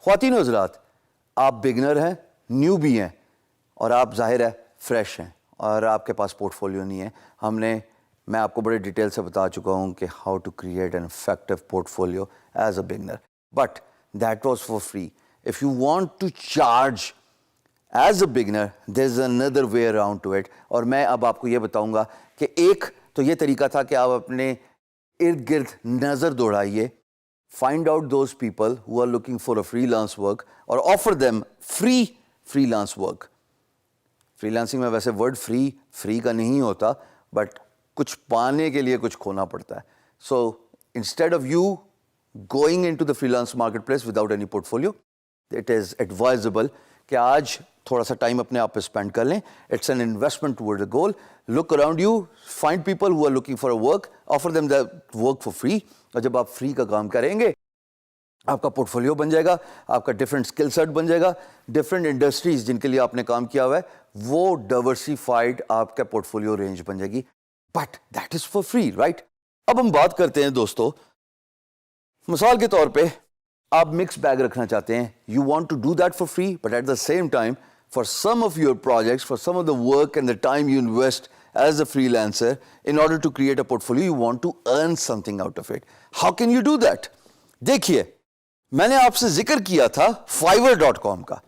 ख्वातीन हज़रात, आप बिगनर हैं, न्यू भी हैं और आप ज़ाहिर है फ्रेश हैं और आपके पास पोर्टफोलियो नहीं है। मैं आपको बड़े डिटेल से बता चुका हूँ कि how to create an effective portfolio as a beginner, but that was for free. If you want to charge as a beginner, there is another way around to it. और मैं अब आपको ये बताऊँगा कि एक तो ये तरीका था कि आप अपने इर्द गिर्द नज़र दौड़ाइए, find out those people who are looking for a freelance work और offer them free freelance work. Freelancing में वैसे word free का नहीं होता, but कुछ पाने के लिए कुछ खोना पड़ता है. So instead of you going into the freelance marketplace without any portfolio, it is advisable कि आज थोड़ा सा टाइम अपने आप पे स्पेंड कर लें. It's an investment toward the goal. Look around you, find people who are looking for a work, offer them the work for free. और जब आप फ्री का काम करेंगे, आपका पोर्टफोलियो बन जाएगा, आपका डिफरेंट स्किल सेट बन जाएगा, डिफरेंट इंडस्ट्रीज जिनके लिए आपने काम किया हुआ है, वो डाइवर्सिफाइड आपका पोर्टफोलियो रेंज बन जाएगी. But that is for free, right? अब हम बात करते हैं दोस्तों, मिसाल के तौर पे आप मिक्स बैग रखना चाहते हैं. You want to do that for free, but at the same time for some of your projects, for some of the work and the time you invest as a freelancer, in order to create a portfolio, you want to earn something out of it. How can you do that? देखिए, मैंने आपसे जिक्र किया था fiverr.com का,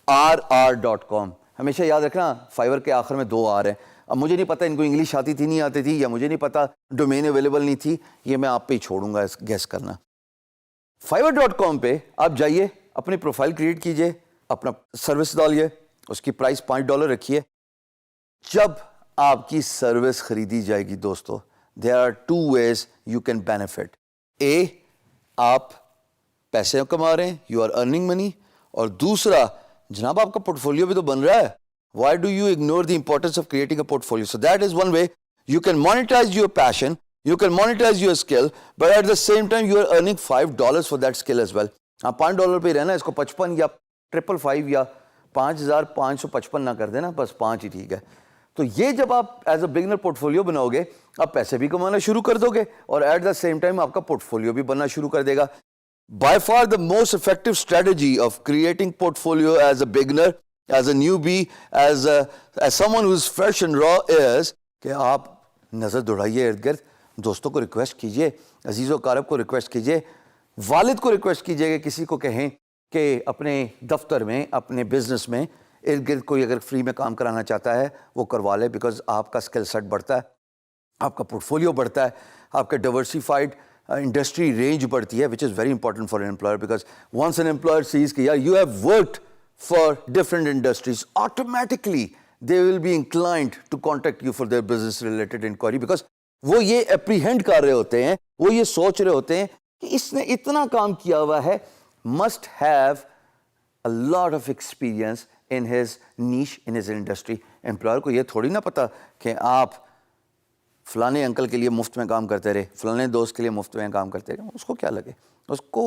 fiverr.com. हमेशा याद रखना, फाइवर के आखिर में 2 R हैं. अब मुझे नहीं पता इनको इंग्लिश आती थी नहीं आती थी, या मुझे नहीं पता डोमेन अवेलेबल नहीं थी, ये मैं आप पे ही छोड़ूंगा गेस करना. fiverr.com पे आप जाइए, अपनी प्रोफाइल क्रिएट कीजिए, अपना सर्विस डालिए, उसकी प्राइस $5 रखिए. जब आपकी सर्विस खरीदी जाएगी दोस्तों, there are 2 ways you can benefit. आप पैसे कमा रहे हैं, यू आर अर्निंग मनी, और दूसरा, जनाब आपका पोर्टफोलियो भी तो बन रहा है. Why do you ignore the importance of creating a portfolio? So that is one way you can monetize your passion, you can monetize your skill, but at the same time you are earning $5 for that skill as well. आप $5 पे रहना, इसको 55 या 555 या 5555 ना कर देना, बस 5 ही ठीक है. तो ये जब आप एज अ बिगनर पोर्टफोलियो बनाओगे, आप पैसे भी कमाना शुरू कर दोगे और एट द सेम टाइम आपका पोर्टफोलियो भी बनना शुरू कर देगा. By far the most effective strategy of creating portfolio as a beginner, as a newbie, as someone who is fresh and raw is कि आप नजर दौड़ाइए इर्द गिर्द, दोस्तों को रिक्वेस्ट कीजिए, अजीज़ो कारब को रिक्वेस्ट कीजिए, वालिद को रिक्वेस्ट कीजिए, किसी को कहें कि अपने दफ्तर में, अपने बिजनेस में इर्द गिर्द कोई अगर फ्री में काम कराना चाहता है वो करवा ले. बिकॉज आपका स्किल सेट बढ़ता है, आपका पोर्टफोलियो बढ़ता है, आपका डाइवर्सिफाइड इंडस्ट्री रेंज बढ़ती है, which is very important for an employer. Because once an employer sees कि यार you have worked for different industries, automatically they will be inclined to contact you for their business related inquiry. Because वो ये apprehend कर रहे होते हैं, वो ये सोच रहे होते हैं कि इसने इतना काम किया हुआ है, must have a lot of experience in his niche, in his industry. Employer को ये थोड़ी ना पता कि आप फलाने अंकल के लिए मुफ्त में काम करते रहे, फलाने दोस्त के लिए मुफ्त में काम करते रहे. उसको क्या लगे, उसको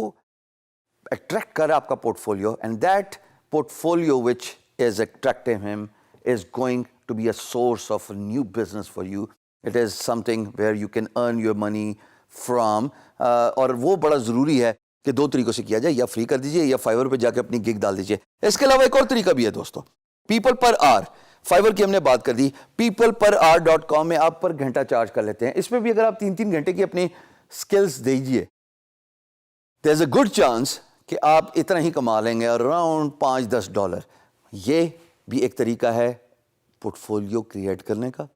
अट्रैक्ट कर आपका portfolio, and that portfolio which is attracting him is going to be a source of a new business for you. It is something where you can earn your money from. और वो बड़ा ज़रूरी है कि 2 तरीकों से किया जाए, या फ्री कर दीजिए या फाइवर पे जाके अपनी गिग डाल दीजिए. इसके अलावा एक और तरीका भी है दोस्तों, पीपल पर आर. फाइवर की हमने बात कर दी, peopleperar.com में आप पर घंटा चार्ज कर लेते हैं. इसमें भी अगर आप 3-3 घंटे की अपनी स्किल्स दीजिए, there is a good chance कि आप इतना ही कमा लेंगे, अराउंड $5-10. ये भी एक तरीका है पोर्टफोलियो क्रिएट करने का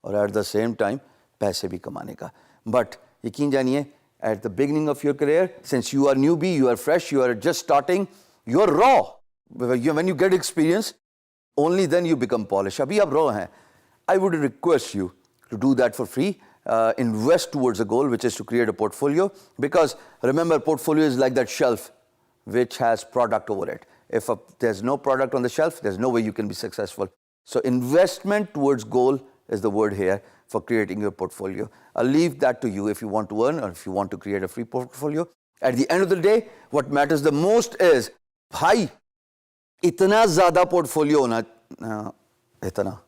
और एट द सेम टाइम पैसे भी कमाने का. बट यकीन जानिए, at the beginning of your career, since you are newbie, you are fresh, you are just starting, you are raw. When you get experience, only then you become polished. Abhi aap raw hain. I would request you to do that for free. Invest towards a goal, which is to create a portfolio. Because remember, portfolio is like that shelf which has product over it. If there's no product on the shelf, there's no way you can be successful. So investment towards goal is the word here for creating your portfolio. I'll leave that to you if you want to earn or if you want to create a free portfolio. At the end of the day, what matters the most is भाई इतना ज़्यादा portfolio होना, इतना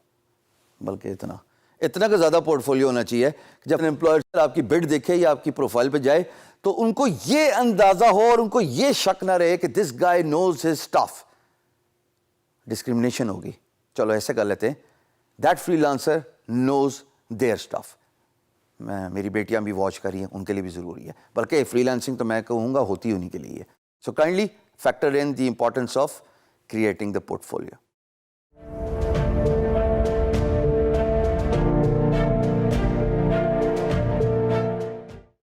बल्कि इतना इतना का ज़्यादा पोर्टफोलियो होना चाहिए कि जब एम्प्लॉयर आपकी बिड देखे या आपकी प्रोफाइल पे जाए तो उनको ये अंदाज़ा हो और उनको ये शक ना रहे कि this guy knows his stuff. Discrimination होगी। चलो ऐसे कर लेते हैं, that freelancer knows their stuff. मेरी बेटियां भी वॉच करी हैं, उनके लिए भी ज़रूरी है, बल्कि फ्रीलांसिंग तो मैं कहूँगा होती उन्हीं के लिए है। So kindly factor in the importance of creating the portfolio.